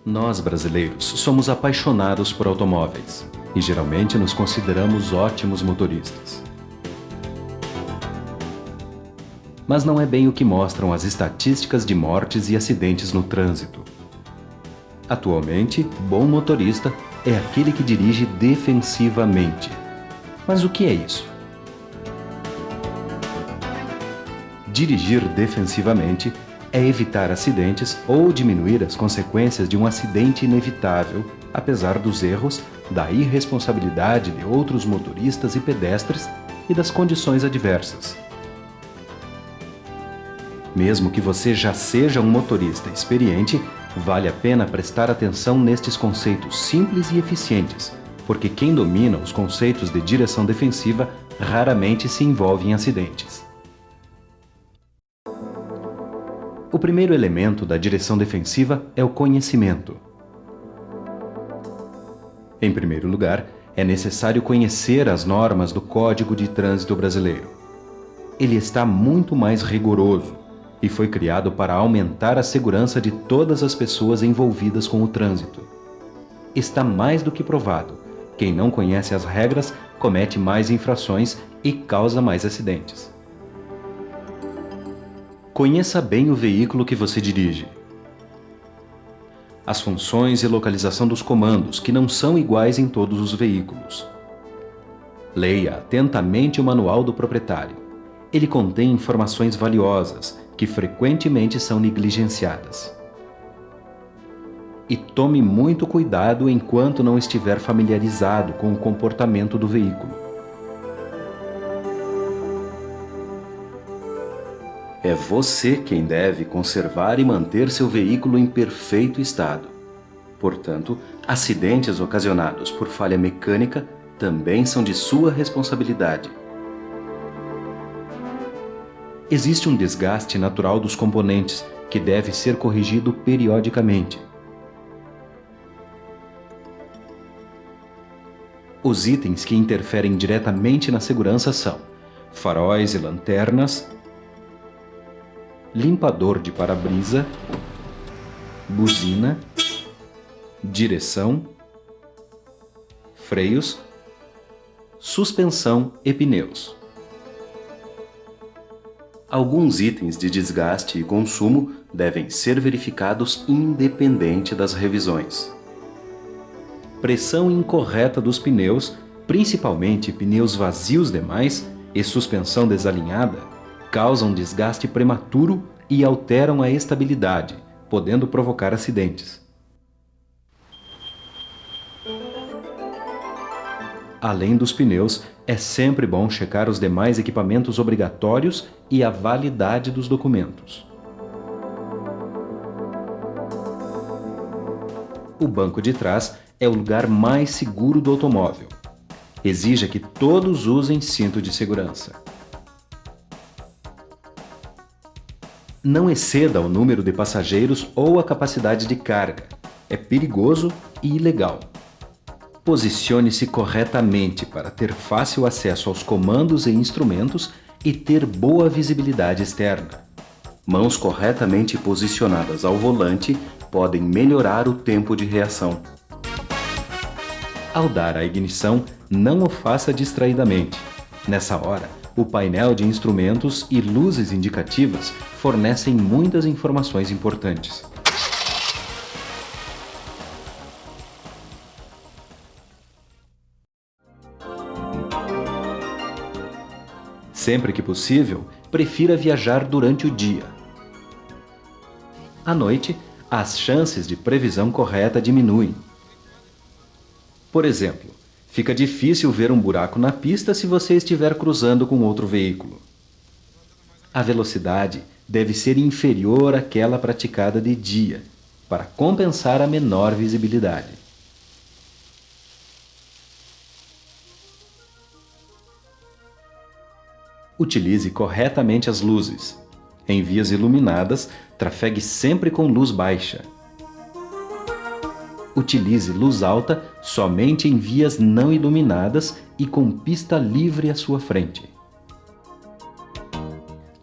Nós, brasileiros, somos apaixonados por automóveis e geralmente nos consideramos ótimos motoristas. Mas não é bem o que mostram as estatísticas de mortes e acidentes no trânsito. Atualmente, bom motorista é aquele que dirige defensivamente. Mas o que é isso? Dirigir defensivamente é evitar acidentes ou diminuir as consequências de um acidente inevitável, apesar dos erros, da irresponsabilidade de outros motoristas e pedestres e das condições adversas. Mesmo que você já seja um motorista experiente, vale a pena prestar atenção nestes conceitos simples e eficientes, porque quem domina os conceitos de direção defensiva raramente se envolve em acidentes. O primeiro elemento da direção defensiva é o conhecimento. Em primeiro lugar, é necessário conhecer as normas do Código de Trânsito Brasileiro. Ele está muito mais rigoroso e foi criado para aumentar a segurança de todas as pessoas envolvidas com o trânsito. Está mais do que provado: quem não conhece as regras comete mais infrações e causa mais acidentes. Conheça bem o veículo que você dirige. As funções e localização dos comandos, que não são iguais em todos os veículos. Leia atentamente o manual do proprietário. Ele contém informações valiosas, que frequentemente são negligenciadas. E tome muito cuidado enquanto não estiver familiarizado com o comportamento do veículo. É você quem deve conservar e manter seu veículo em perfeito estado. Portanto, acidentes ocasionados por falha mecânica também são de sua responsabilidade. Existe um desgaste natural dos componentes que deve ser corrigido periodicamente. Os itens que interferem diretamente na segurança são faróis e lanternas, limpador de para-brisa, buzina, direção, freios, suspensão e pneus. Alguns itens de desgaste e consumo devem ser verificados independente das revisões. Pressão incorreta dos pneus, principalmente pneus vazios demais e suspensão desalinhada, causam desgaste prematuro e alteram a estabilidade, podendo provocar acidentes. Além dos pneus, é sempre bom checar os demais equipamentos obrigatórios e a validade dos documentos. O banco de trás é o lugar mais seguro do automóvel. Exija que todos usem cinto de segurança. Não exceda o número de passageiros ou a capacidade de carga. É perigoso e ilegal. Posicione-se corretamente para ter fácil acesso aos comandos e instrumentos e ter boa visibilidade externa. Mãos corretamente posicionadas ao volante podem melhorar o tempo de reação. Ao dar a ignição, não o faça distraidamente. Nessa hora, o painel de instrumentos e luzes indicativas fornecem muitas informações importantes. Sempre que possível, prefira viajar durante o dia. À noite, as chances de previsão correta diminuem. Por exemplo, fica difícil ver um buraco na pista se você estiver cruzando com outro veículo. A velocidade deve ser inferior àquela praticada de dia, para compensar a menor visibilidade. Utilize corretamente as luzes. Em vias iluminadas, trafegue sempre com luz baixa. Utilize luz alta somente em vias não iluminadas e com pista livre à sua frente.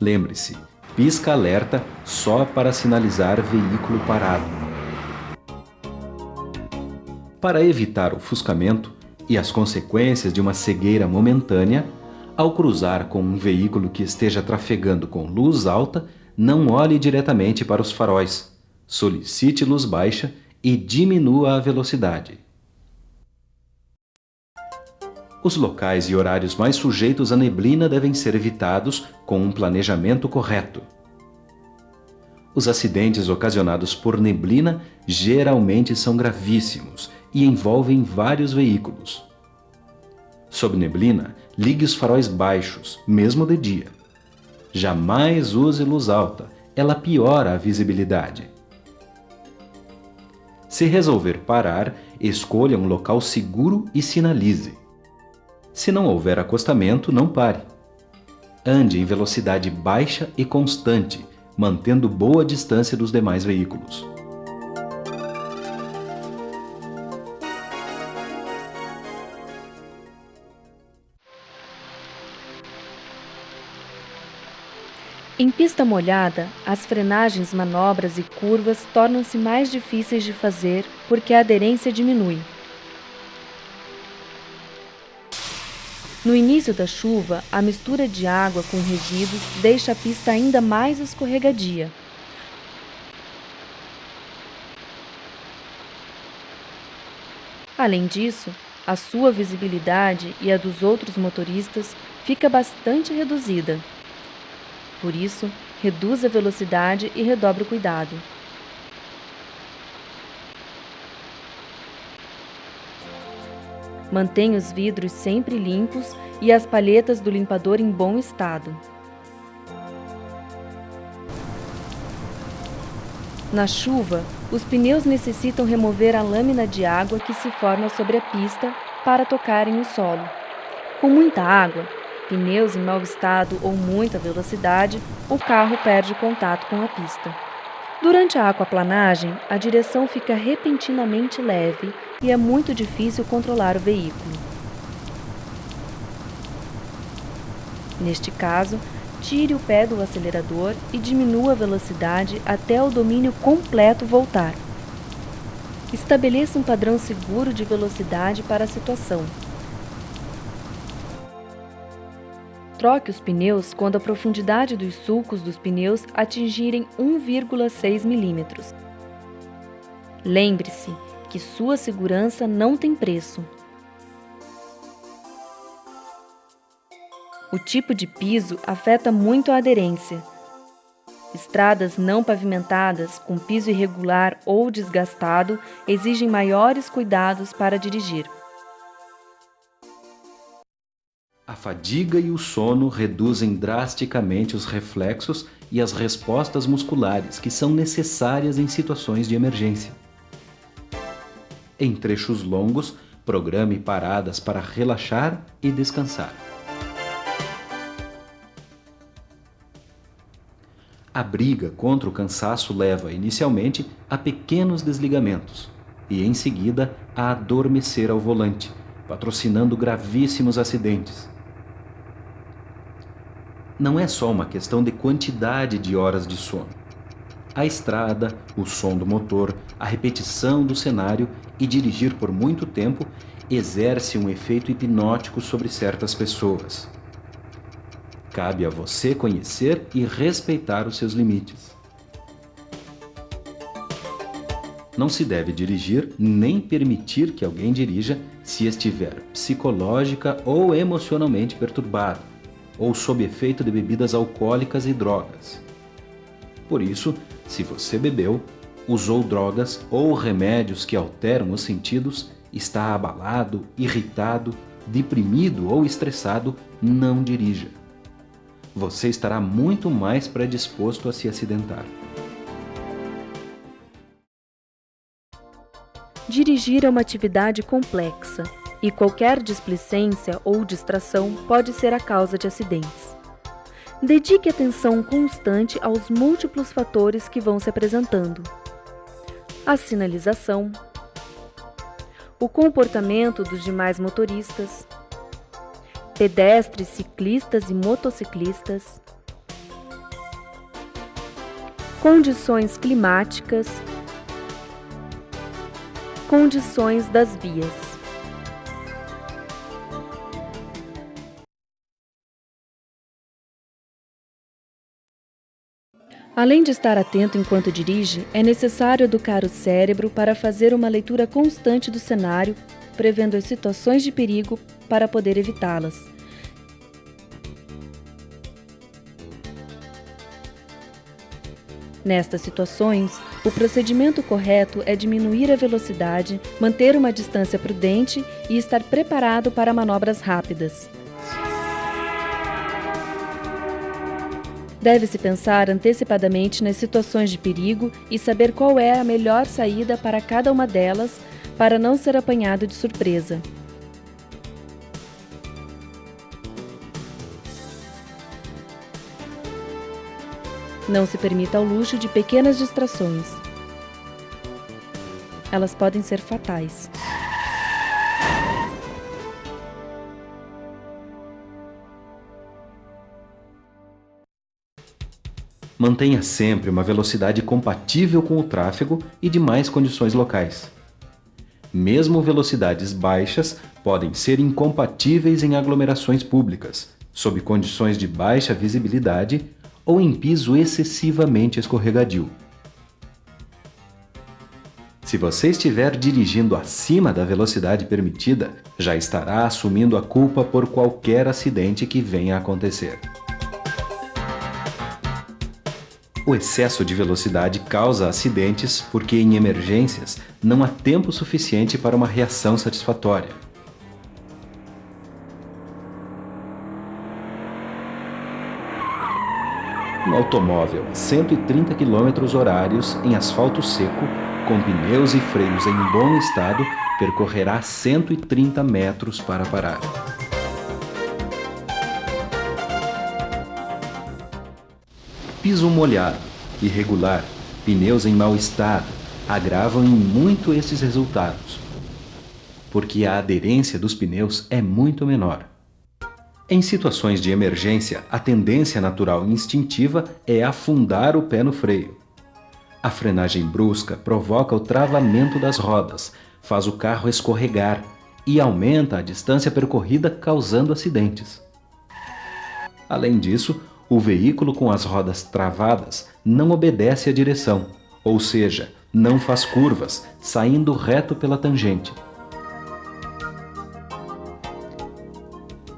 Lembre-se, pisca-alerta só para sinalizar veículo parado. Para evitar ofuscamento e as consequências de uma cegueira momentânea, ao cruzar com um veículo que esteja trafegando com luz alta, não olhe diretamente para os faróis. Solicite luz baixa e diminua a velocidade. Os locais e horários mais sujeitos à neblina devem ser evitados com um planejamento correto. Os acidentes ocasionados por neblina geralmente são gravíssimos e envolvem vários veículos. Sob neblina, ligue os faróis baixos, mesmo de dia. Jamais use luz alta, ela piora a visibilidade. Se resolver parar, escolha um local seguro e sinalize. Se não houver acostamento, não pare. Ande em velocidade baixa e constante, mantendo boa distância dos demais veículos. Em pista molhada, as frenagens, manobras e curvas tornam-se mais difíceis de fazer porque a aderência diminui. No início da chuva, a mistura de água com resíduos deixa a pista ainda mais escorregadia. Além disso, a sua visibilidade e a dos outros motoristas fica bastante reduzida. Por isso, reduza a velocidade e redobre o cuidado. Mantenha os vidros sempre limpos e as palhetas do limpador em bom estado. Na chuva, os pneus necessitam remover a lâmina de água que se forma sobre a pista para tocarem o solo. Com muita água, pneus em mau estado ou muita velocidade, o carro perde contato com a pista. Durante a aquaplanagem, a direção fica repentinamente leve e é muito difícil controlar o veículo. Neste caso, tire o pé do acelerador e diminua a velocidade até o domínio completo voltar. Estabeleça um padrão seguro de velocidade para a situação. Troque os pneus quando a profundidade dos sulcos dos pneus atingirem 1,6 mm. Lembre-se que sua segurança não tem preço. O tipo de piso afeta muito a aderência. Estradas não pavimentadas, com piso irregular ou desgastado, exigem maiores cuidados para dirigir. A fadiga e o sono reduzem drasticamente os reflexos e as respostas musculares que são necessárias em situações de emergência. Em trechos longos, programe paradas para relaxar e descansar. A briga contra o cansaço leva, inicialmente, a pequenos desligamentos e, em seguida, a adormecer ao volante, patrocinando gravíssimos acidentes. Não é só uma questão de quantidade de horas de sono. A estrada, o som do motor, a repetição do cenário e dirigir por muito tempo exerce um efeito hipnótico sobre certas pessoas. Cabe a você conhecer e respeitar os seus limites. Não se deve dirigir nem permitir que alguém dirija se estiver psicológica ou emocionalmente perturbado, ou sob efeito de bebidas alcoólicas e drogas. Por isso, se você bebeu, usou drogas ou remédios que alteram os sentidos, está abalado, irritado, deprimido ou estressado, não dirija. Você estará muito mais predisposto a se acidentar. Dirigir é uma atividade complexa e qualquer displicência ou distração pode ser a causa de acidentes. Dedique atenção constante aos múltiplos fatores que vão se apresentando: a sinalização, o comportamento dos demais motoristas, pedestres, ciclistas e motociclistas, condições climáticas, Condições das vias. Além de estar atento enquanto dirige, é necessário educar o cérebro para fazer uma leitura constante do cenário, prevendo as situações de perigo para poder evitá-las. Nestas situações, o procedimento correto é diminuir a velocidade, manter uma distância prudente e estar preparado para manobras rápidas. Deve-se pensar antecipadamente nas situações de perigo e saber qual é a melhor saída para cada uma delas, para não ser apanhado de surpresa. Não se permita ao luxo de pequenas distrações. Elas podem ser fatais. Mantenha sempre uma velocidade compatível com o tráfego e demais condições locais. Mesmo velocidades baixas podem ser incompatíveis em aglomerações públicas, sob condições de baixa visibilidade ou em piso excessivamente escorregadio. Se você estiver dirigindo acima da velocidade permitida, já estará assumindo a culpa por qualquer acidente que venha a acontecer. O excesso de velocidade causa acidentes porque, em emergências, não há tempo suficiente para uma reação satisfatória. Um automóvel a 130 km/h em asfalto seco, com pneus e freios em bom estado, percorrerá 130 metros para parar. Piso molhado, irregular, pneus em mau estado agravam em muito esses resultados, porque a aderência dos pneus é muito menor. Em situações de emergência, a tendência natural e instintiva é afundar o pé no freio. A frenagem brusca provoca o travamento das rodas, faz o carro escorregar e aumenta a distância percorrida, causando acidentes. Além disso, o veículo com as rodas travadas não obedece à direção, ou seja, não faz curvas, saindo reto pela tangente.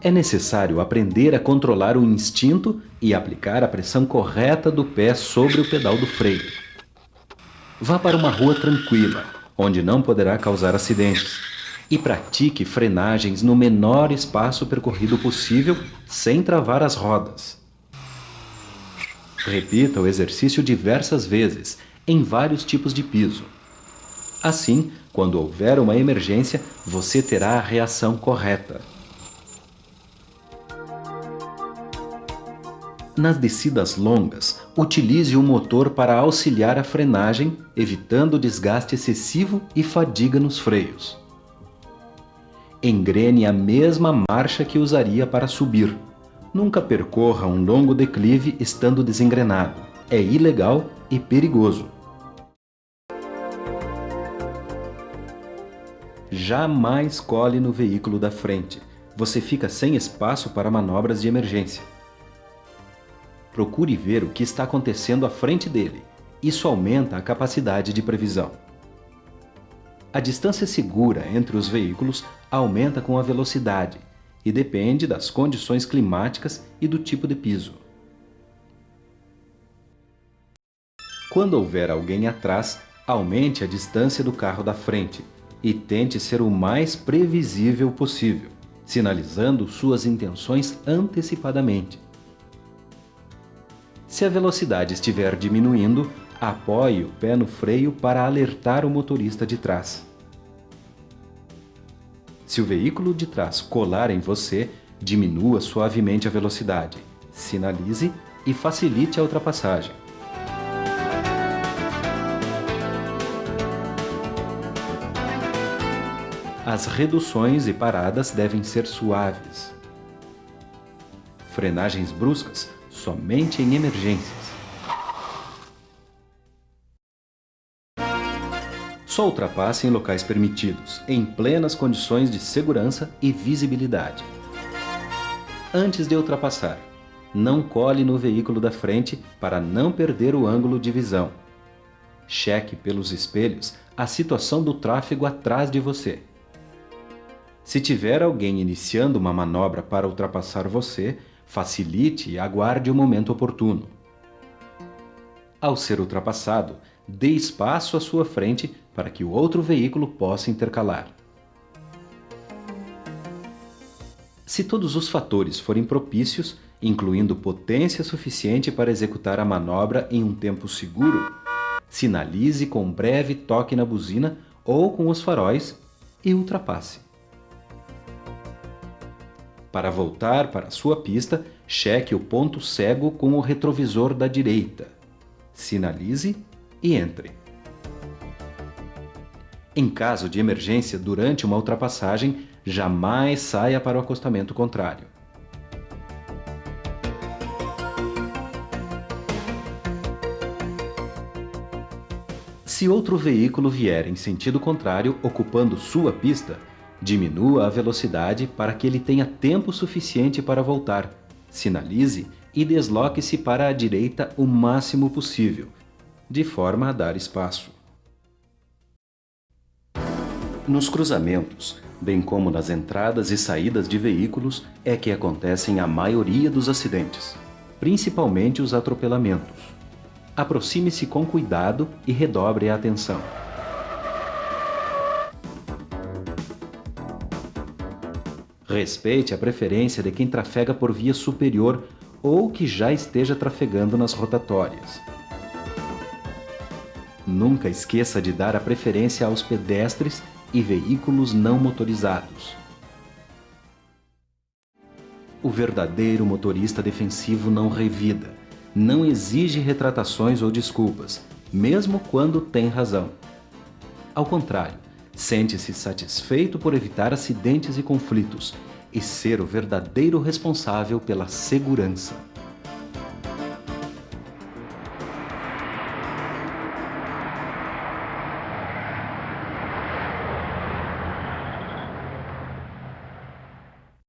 É necessário aprender a controlar o instinto e aplicar a pressão correta do pé sobre o pedal do freio. Vá para uma rua tranquila, onde não poderá causar acidentes, e pratique frenagens no menor espaço percorrido possível, sem travar as rodas. Repita o exercício diversas vezes, em vários tipos de piso. Assim, quando houver uma emergência, você terá a reação correta. Nas descidas longas, utilize o motor para auxiliar a frenagem, evitando desgaste excessivo e fadiga nos freios. Engrene a mesma marcha que usaria para subir. Nunca percorra um longo declive estando desengrenado. É ilegal e perigoso. Jamais cole no veículo da frente. Você fica sem espaço para manobras de emergência. Procure ver o que está acontecendo à frente dele. Isso aumenta a capacidade de previsão. A distância segura entre os veículos aumenta com a velocidade e depende das condições climáticas e do tipo de piso. Quando houver alguém atrás, aumente a distância do carro da frente e tente ser o mais previsível possível, sinalizando suas intenções antecipadamente. Se a velocidade estiver diminuindo, apoie o pé no freio para alertar o motorista de trás. Se o veículo de trás colar em você, diminua suavemente a velocidade, sinalize e facilite a ultrapassagem. As reduções e paradas devem ser suaves. Frenagens bruscas somente em emergências. Só ultrapasse em locais permitidos, em plenas condições de segurança e visibilidade. Antes de ultrapassar, não cole no veículo da frente para não perder o ângulo de visão. Cheque pelos espelhos a situação do tráfego atrás de você. Se tiver alguém iniciando uma manobra para ultrapassar você, facilite e aguarde o momento oportuno. Ao ser ultrapassado, dê espaço à sua frente para que o outro veículo possa intercalar. Se todos os fatores forem propícios, incluindo potência suficiente para executar a manobra em um tempo seguro, sinalize com um breve toque na buzina ou com os faróis e ultrapasse. Para voltar para a sua pista, cheque o ponto cego com o retrovisor da direita. Sinalize e entre. Em caso de emergência durante uma ultrapassagem, jamais saia para o acostamento contrário. Se outro veículo vier em sentido contrário, ocupando sua pista, diminua a velocidade para que ele tenha tempo suficiente para voltar. Sinalize e desloque-se para a direita o máximo possível, de forma a dar espaço. Nos cruzamentos, bem como nas entradas e saídas de veículos, é que acontecem a maioria dos acidentes, principalmente os atropelamentos. Aproxime-se com cuidado e redobre a atenção. Respeite a preferência de quem trafega por via superior ou que já esteja trafegando nas rotatórias. Nunca esqueça de dar a preferência aos pedestres e veículos não motorizados. O verdadeiro motorista defensivo não revida, não exige retratações ou desculpas, mesmo quando tem razão. Ao contrário, sente-se satisfeito por evitar acidentes e conflitos e ser o verdadeiro responsável pela segurança.